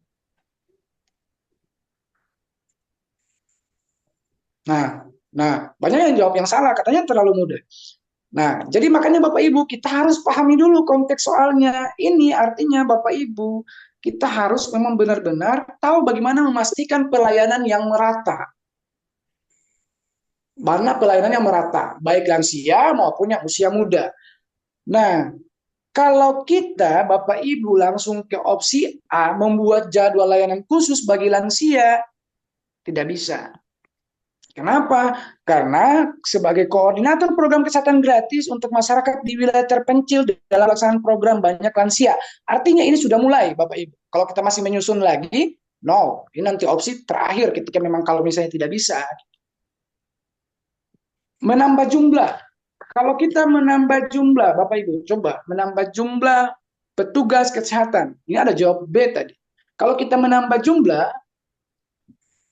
Nah, banyak yang jawab yang salah, katanya terlalu mudah. Nah, jadi makanya Bapak Ibu, kita harus pahami dulu konteks soalnya. Ini artinya Bapak Ibu, kita harus memang benar-benar tahu bagaimana memastikan pelayanan yang merata. Mana pelayanan yang merata, baik lansia maupun yang usia muda. Nah, kalau kita, Bapak Ibu, langsung ke opsi A, membuat jadwal layanan khusus bagi lansia, tidak bisa. Kenapa? Karena sebagai koordinator program kesehatan gratis untuk masyarakat di wilayah terpencil dalam pelaksanaan program banyak lansia. Artinya ini sudah mulai, Bapak Ibu. Kalau kita masih menyusun lagi, no. Ini nanti opsi terakhir ketika memang kalau misalnya tidak bisa. Menambah jumlah. Kalau kita menambah jumlah, Bapak Ibu, coba menambah jumlah petugas kesehatan. Ini ada jawab B tadi. Kalau kita menambah jumlah,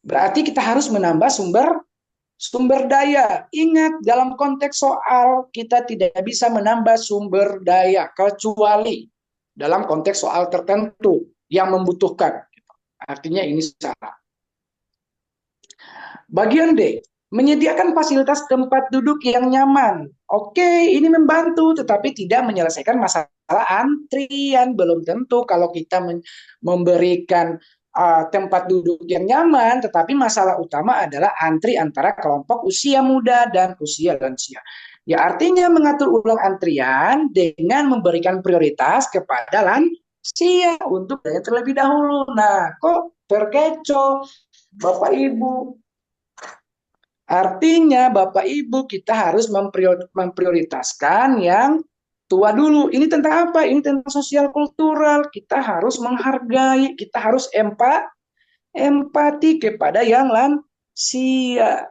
berarti kita harus menambah sumber daya. Ingat, dalam konteks soal, kita tidak bisa menambah sumber daya, kecuali dalam konteks soal tertentu yang membutuhkan. Artinya ini salah. Bagian D, menyediakan fasilitas tempat duduk yang nyaman. Oke, ini membantu, tetapi tidak menyelesaikan masalah antrian. Belum tentu kalau kita memberikan tempat duduk yang nyaman, tetapi masalah utama adalah antri antara kelompok usia muda dan usia lansia. Ya, artinya mengatur ulang antrian dengan memberikan prioritas kepada lansia untuk daya terlebih dahulu. Nah, kok terkecoh, Bapak Ibu? Artinya Bapak Ibu kita harus memprioritaskan yang tua dulu. Ini tentang apa? Ini tentang sosial kultural. Kita harus menghargai, kita harus empati kepada yang lansia.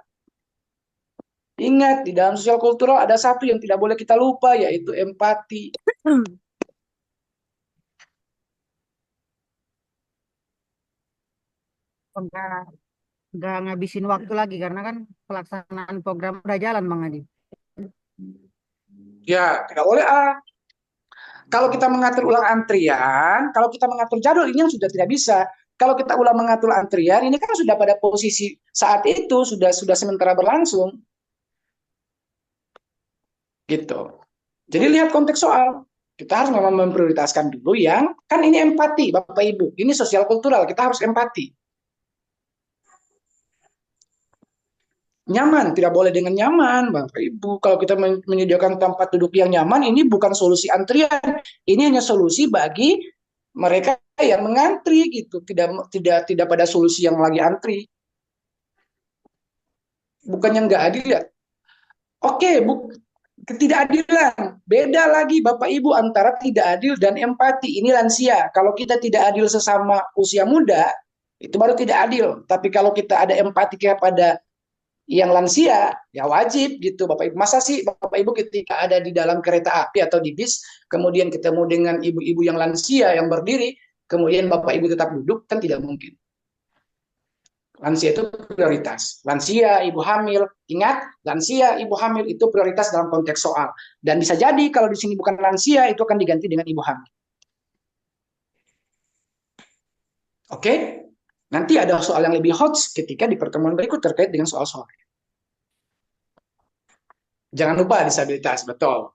Ingat, di dalam sosial kultural ada satu yang tidak boleh kita lupa, yaitu empati. Nggak ngabisin waktu lagi karena kan pelaksanaan program udah jalan, Bang Adi. Ya, tidak boleh Kalau kita mengatur ulang antrian, kalau kita mengatur jadwal, ini yang sudah tidak bisa. Kalau kita ulang mengatur antrian, ini kan sudah pada posisi saat itu, sudah sementara berlangsung. Gitu. Jadi lihat konteks soal. Kita harus memang memprioritaskan dulu yang, kan ini empati, Bapak Ibu. Ini sosial kultural, kita harus empati. Nyaman, tidak boleh dengan nyaman, Bapak Ibu. Kalau kita menyediakan tempat duduk yang nyaman, ini bukan solusi antrian. Ini hanya solusi bagi mereka yang mengantri gitu, tidak pada solusi yang lagi antri. Bukannya nggak adil ya. Oke, Ketidakadilan. Beda lagi Bapak Ibu antara tidak adil dan empati. Ini lansia. Kalau kita tidak adil sesama usia muda, itu baru tidak adil. Tapi kalau kita ada empati kepada yang lansia, ya wajib gitu Bapak Ibu. Masa sih Bapak Ibu ketika ada di dalam kereta api atau di bis, kemudian ketemu dengan ibu-ibu yang lansia yang berdiri, kemudian Bapak Ibu tetap duduk, kan tidak mungkin. Lansia itu prioritas. Lansia, ibu hamil. Ingat, lansia, ibu hamil itu prioritas dalam konteks soal. Dan bisa jadi kalau di sini bukan lansia, itu akan diganti dengan ibu hamil. Oke? Nanti ada soal yang lebih hot ketika di pertemuan berikut terkait dengan soal-soal. Jangan lupa disabilitas, betul.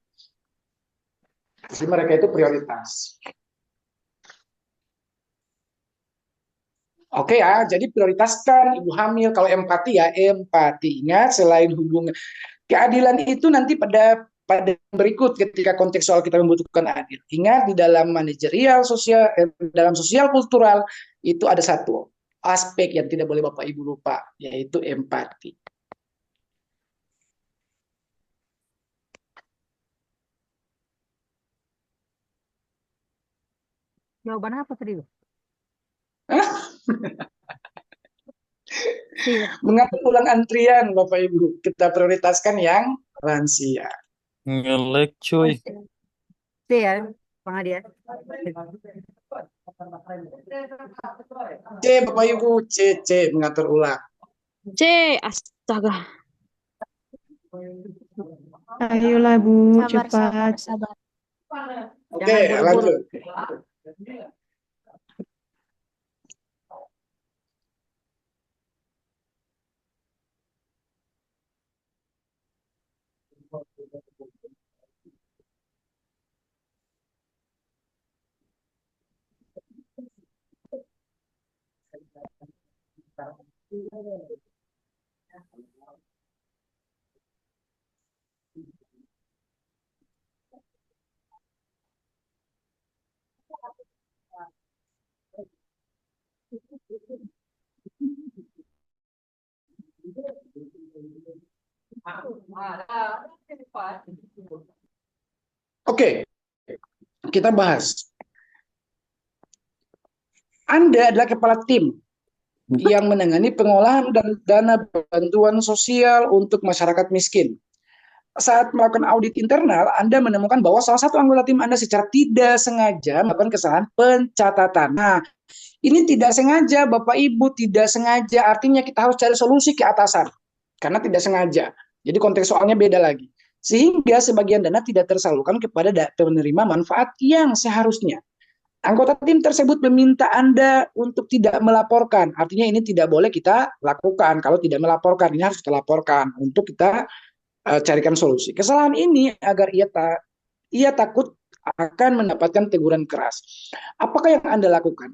Jadi mereka itu prioritas. Oke ya, jadi prioritaskan ibu hamil. Kalau empati ya, empati. Ingat, selain hubungan keadilan itu nanti pada berikut ketika konteks soal kita membutuhkan adil. Ingat di dalam manajerial sosial, dalam sosial kultural itu ada satu aspek yang tidak boleh Bapak Ibu lupa, yaitu empati. Jawaban apa tadi? Mengatur ulang antrian Bapak Ibu, kita prioritaskan yang lansia. Ngelek cuy. C ya, Bang Adi ya. C Bapak Ibu, C mengatur ulang. C, astaga. Ayolah Bu, Sabar, cepat. sabar. Oke, Jangan buru-buru. lanjut. Oke, kita bahas. Anda adalah kepala tim yang menangani pengolahan dan dana bantuan sosial untuk masyarakat miskin. Saat melakukan audit internal, Anda menemukan bahwa salah satu anggota tim Anda secara tidak sengaja melakukan kesalahan pencatatan. Nah, ini tidak sengaja, Bapak Ibu, tidak sengaja. Artinya kita harus cari solusi ke atasan. Karena tidak sengaja. Jadi konteks soalnya beda lagi. Sehingga sebagian dana tidak tersalurkan kepada penerima manfaat yang seharusnya. Anggota tim tersebut meminta Anda untuk tidak melaporkan. Artinya ini tidak boleh kita lakukan. Kalau tidak melaporkan, ini harus kita laporkan untuk kita carikan solusi. Kesalahan ini agar ia takut akan mendapatkan teguran keras. Apakah yang Anda lakukan?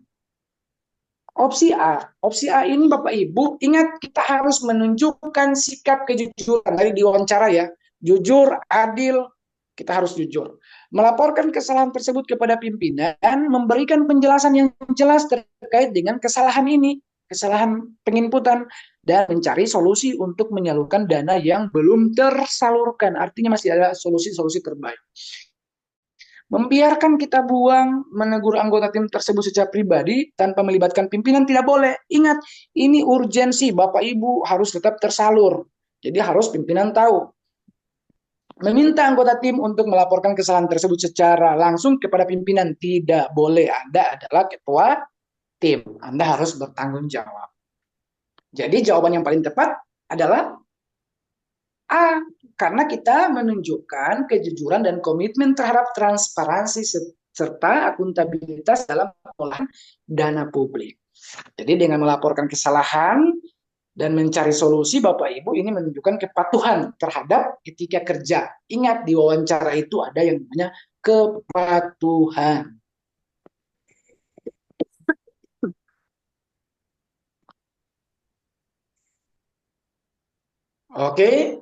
Opsi A ini Bapak Ibu, ingat kita harus menunjukkan sikap kejujuran. Tadi diwawancara ya, jujur, adil, kita harus jujur. Melaporkan kesalahan tersebut kepada pimpinan, memberikan penjelasan yang jelas terkait dengan kesalahan ini, kesalahan penginputan, dan mencari solusi untuk menyalurkan dana yang belum tersalurkan. Artinya masih ada solusi-solusi terbaik. Membiarkan kita buang, menegur anggota tim tersebut secara pribadi tanpa melibatkan pimpinan tidak boleh. Ingat, ini urgensi, Bapak Ibu harus tetap tersalur. Jadi harus pimpinan tahu. Meminta anggota tim untuk melaporkan kesalahan tersebut secara langsung kepada pimpinan tidak boleh. Anda adalah ketua tim. Anda harus bertanggung jawab. Jadi jawaban yang paling tepat adalah A, karena kita menunjukkan kejujuran dan komitmen terhadap transparansi serta akuntabilitas dalam pengolahan dana publik. Jadi dengan melaporkan kesalahan dan mencari solusi, Bapak Ibu ini menunjukkan kepatuhan terhadap etika kerja. Ingat di wawancara itu ada yang namanya kepatuhan. Oke.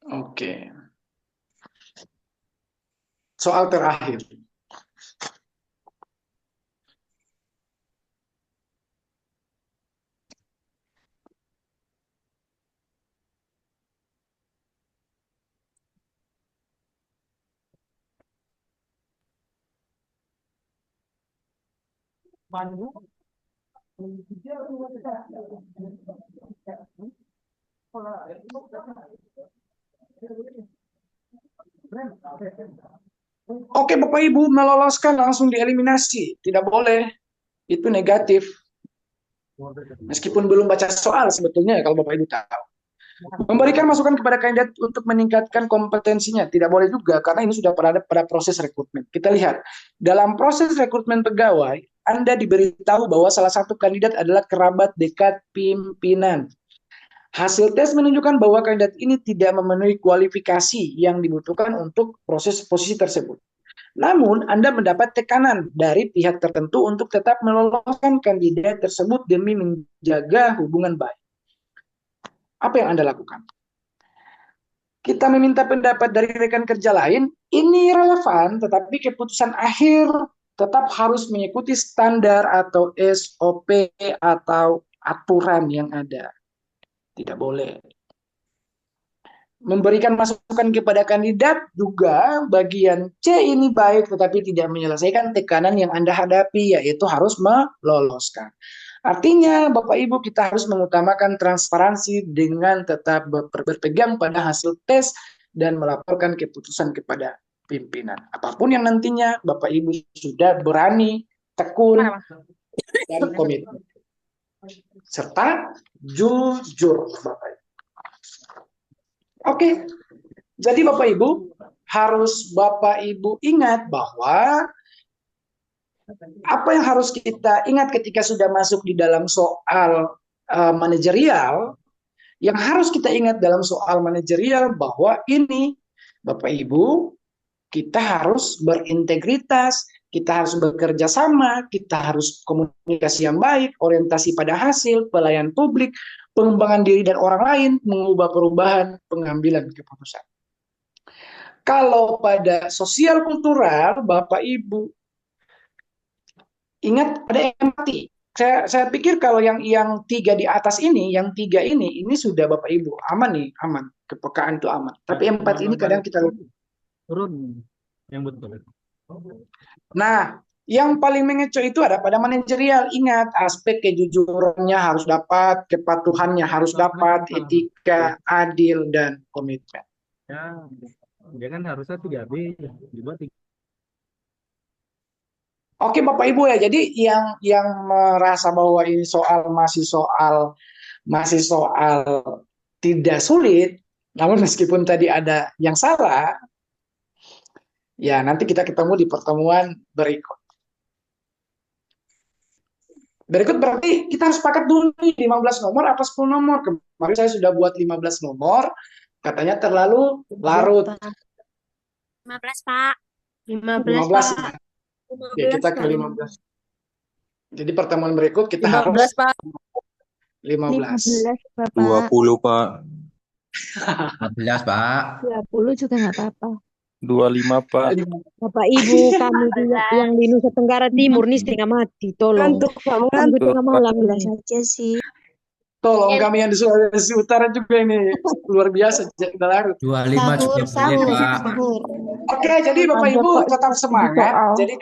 Oke. Soal terakhir. Oke, Bapak Ibu, meloloskan langsung dieliminasi. Tidak boleh. Itu negatif. Meskipun belum baca soal sebetulnya kalau Bapak Ibu tahu. Memberikan masukan kepada kandidat untuk meningkatkan kompetensinya. Tidak boleh juga, karena ini sudah pada proses rekrutmen. Kita lihat, dalam proses rekrutmen pegawai, Anda diberitahu bahwa salah satu kandidat adalah kerabat dekat pimpinan. Hasil tes menunjukkan bahwa kandidat ini tidak memenuhi kualifikasi yang dibutuhkan untuk proses posisi tersebut. Namun, Anda mendapat tekanan dari pihak tertentu untuk tetap meloloskan kandidat tersebut demi menjaga hubungan baik. Apa yang Anda lakukan? Kita meminta pendapat dari rekan kerja lain, ini relevan, tetapi keputusan akhir tetap harus mengikuti standar atau SOP atau aturan yang ada. Tidak boleh. Memberikan masukan kepada kandidat juga bagian C ini baik, tetapi tidak menyelesaikan tekanan yang Anda hadapi, yaitu harus meloloskan. Artinya, Bapak Ibu, kita harus mengutamakan transparansi dengan tetap berpegang pada hasil tes dan melaporkan keputusan kepada pimpinan. Apapun yang nantinya Bapak Ibu sudah berani, tekun, dan komitmen. Serta jujur, Bapak Ibu. Oke, jadi Bapak Ibu, harus Bapak Ibu ingat bahwa apa yang harus kita ingat ketika sudah masuk di dalam soal manajerial, yang harus kita ingat dalam soal manajerial bahwa ini, Bapak Ibu, kita harus berintegritas, kita harus bekerja sama, kita harus komunikasi yang baik, orientasi pada hasil, pelayanan publik, pengembangan diri dan orang lain, mengubah perubahan, pengambilan keputusan. Kalau pada sosial kultural, Bapak Ibu, ingat ada empati. Saya pikir kalau yang tiga di atas ini, yang tiga ini sudah Bapak Ibu aman nih, aman. Kepekaan itu aman. Tapi empati ini kadang kita lupa. Turun yang betul. Nah, yang paling mengecoh itu ada pada manajerial. Ingat, aspek kejujurannya harus dapat, kepatuhannya harus dapat, etika, adil, dan komitmen. Ya, dia kan harusnya 3B, dibuat 3. Oke, Bapak Ibu ya. Jadi yang merasa bahwa ini masih soal tidak sulit, namun meskipun tadi ada yang salah, ya nanti kita ketemu di pertemuan berikut. Berikut berarti kita harus sepakat dulu nih 15 nomor apa 10 nomor. Kemarin saya sudah buat 15 nomor, katanya terlalu larut. 15, Pak. 15, Pak. Ya, kita ke 15. Jadi pertemuan berikut kita 15, harus Pak. 15. 20, Pak. 14, Pak. 20 juga nggak apa-apa. 25, Pak. Bapak Ibu, kami yang di Nusa Tenggara Timur nih setengah mati, tolong. Ngantuk, Pak. Sampai Ngantuk. tengah malam bilang saja sih. Tolong kami yang di Sulawesi Utara juga ini luar biasa udah larut. 25 juga boleh, Pak. Oke, jadi Bapak Ibu tetap semangat. Jadi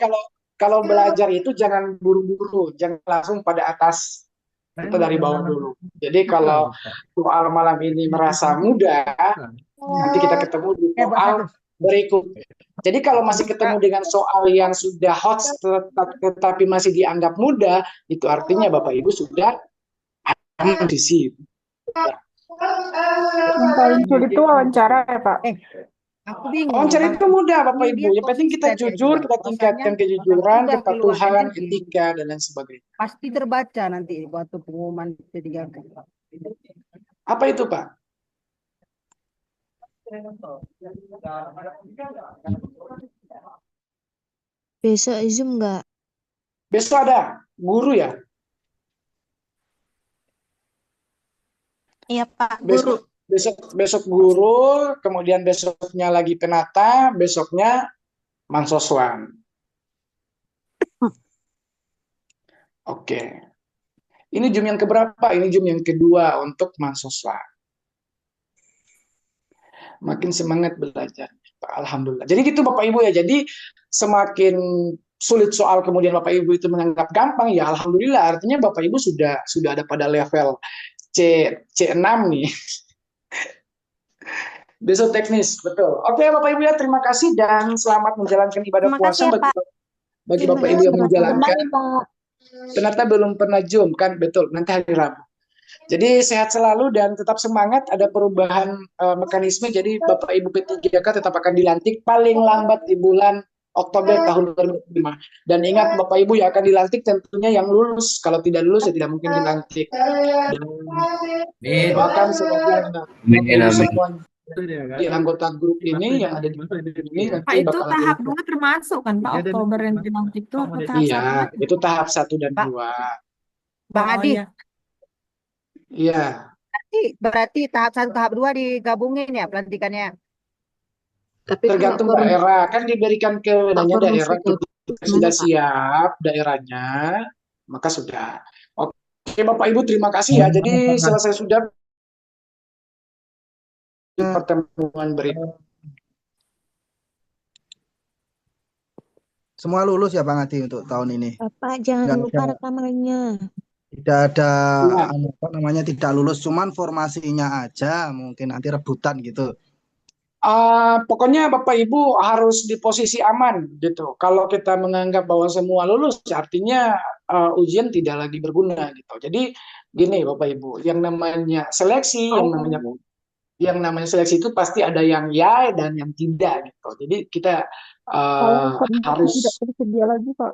kalau belajar itu jangan buru-buru, jangan langsung pada atas, kita dari bawah dulu. Jadi kalau soal malam ini merasa mudah, nanti kita ketemu di soal berikut. Jadi kalau masih ketemu dengan soal yang sudah hot tetapi masih dianggap mudah, itu artinya Bapak Ibu sudah aman di situ. Yang paling sulit itu wawancara ya, Pak. Aku bingung. Wawancara itu mudah, Bapak Ini Ibu. dia Yang penting kita konsisten ya, jujur, Ibu. kita tingkatkan kejujuran, Udah kepatuhan, keluar energi. etika, dan lain sebagainya. Pasti terbaca nanti waktu pengumuman P3K. Apa itu, Pak? Besok Zoom nggak? Besok ada guru ya? Iya, Pak. Guru. Besok guru, kemudian besoknya lagi penata, besoknya mahasiswa. Oke. Ini Zoom yang keberapa? Ini Zoom yang kedua untuk mahasiswa. Makin semangat belajar. Alhamdulillah. Jadi gitu Bapak Ibu ya. Jadi semakin sulit soal kemudian Bapak Ibu itu menganggap gampang, ya alhamdulillah artinya Bapak Ibu sudah ada pada level C6 nih. Besok teknis, betul. Oke Bapak Ibu ya, terima kasih dan selamat menjalankan ibadah Terima puasa kasih ya, Pak. bagi Terima Bapak Ibu kasih, yang Pak. menjalankan. Pak. Ternyata belum pernah Zoom kan, betul. Nanti hari Rabu. Jadi sehat selalu dan tetap semangat. Ada perubahan mekanisme. Jadi Bapak Ibu P3K tetap akan dilantik paling lambat di bulan Oktober tahun 2025. Dan ingat Bapak Ibu yang akan dilantik tentunya yang lulus. Kalau tidak lulus ya tidak mungkin dilantik. Dan Amin. doakan semoga Bapak Amin, Ibu amin. semua di anggota grup ini yang ada di ini Pak, nanti itu bakal ada tahap info. 2 termasuk kan, Pak? Oktober yang dilantik itu apa tahap Iya, 1? itu tahap 1 dan Pak. 2. Bang Oh, Adi, iya. Iya. berarti tahap 1, tahap 2 digabungin ya pelantikannya. Tapi Tergantung kalau daerah, kan diberikan kewenangannya formasi daerah. gabungan Ketika gimana, sudah Pak? siap daerahnya, maka sudah. Oke, Bapak Ibu terima kasih ya. Jadi selesai sudah di pertemuan berikut. Semua lulus ya Bang Adi untuk tahun ini. Bapak jangan Nggak lupa ada, rekamannya. tidak ada Ya. apa namanya tidak lulus, cuman formasinya aja mungkin nanti rebutan gitu. Pokoknya Bapak Ibu harus di posisi aman gitu. Kalau kita menganggap bahwa semua lulus, artinya ujian tidak lagi berguna gitu. Jadi gini Bapak Ibu, yang namanya seleksi, yang namanya seleksi itu pasti ada yang ya dan yang tidak gitu. Jadi kita harus Tidak tersedia lagi, Pak.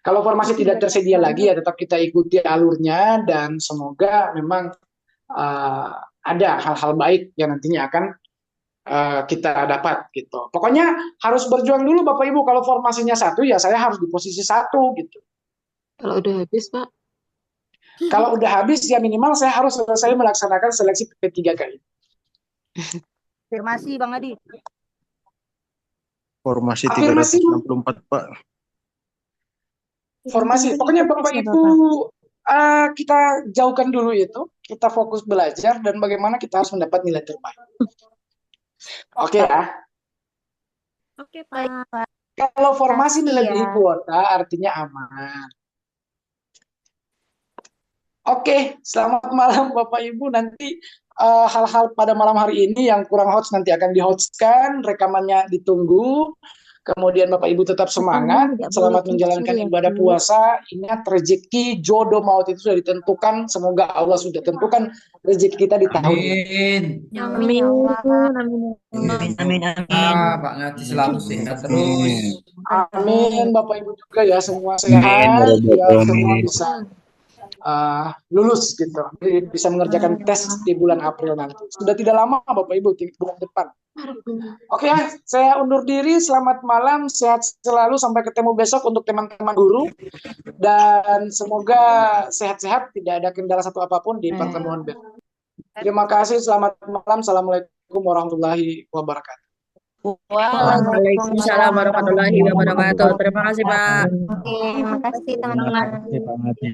kalau formasi tidak tersedia lagi ya tetap kita ikuti alurnya dan semoga memang ada hal-hal baik yang nantinya akan kita dapat gitu. Pokoknya harus berjuang dulu Bapak Ibu. Kalau formasinya 1 ya saya harus di posisi 1 gitu. Kalau udah habis, Pak. Kalau udah habis ya minimal saya harus selesai melaksanakan seleksi P3K ini. Afirmasi Bang Adi. Formasi Afirmasi. 364 Pak. Formasi. Pokoknya Bapak Ibu kita jauhkan dulu itu. Kita fokus belajar dan bagaimana kita harus mendapat nilai terbaik. Oke ya. Oke, Pak. Kalau formasi Makasih melebihi ya. kuota artinya aman. Oke, selamat malam Bapak Ibu. Nanti hal-hal pada malam hari ini yang kurang hots nanti akan di-hotskan, rekamannya ditunggu. Kemudian Bapak Ibu tetap semangat, Tidak selamat boleh menjalankan kecil ya, ibadah Bu. puasa. Ingat rezeki, jodoh, maut itu sudah ditentukan. Semoga Allah sudah tentukan rezeki kita di tahun ini. Amin. Amin ya Allah. Amin. Amin. Pak Ngati selalu sehat terus. Amin, Bapak Ibu juga ya semua Amin. sehat, biar semua bisa lulus gitu, jadi bisa mengerjakan tes di bulan April nanti. Sudah tidak lama Bapak Ibu, bulan depan. Oke ya, saya undur diri. Selamat malam, sehat selalu, sampai ketemu besok untuk teman-teman guru. Dan semoga sehat-sehat, tidak ada kendala satu apapun di pertemuan besok. Terima kasih, selamat malam. Assalamualaikum warahmatullahi wabarakatuh. Waalaikumsalam warahmatullahi wabarakatuh. Terima kasih Pak. Oke, makasih teman-teman. Terima kasih Pak Ngati.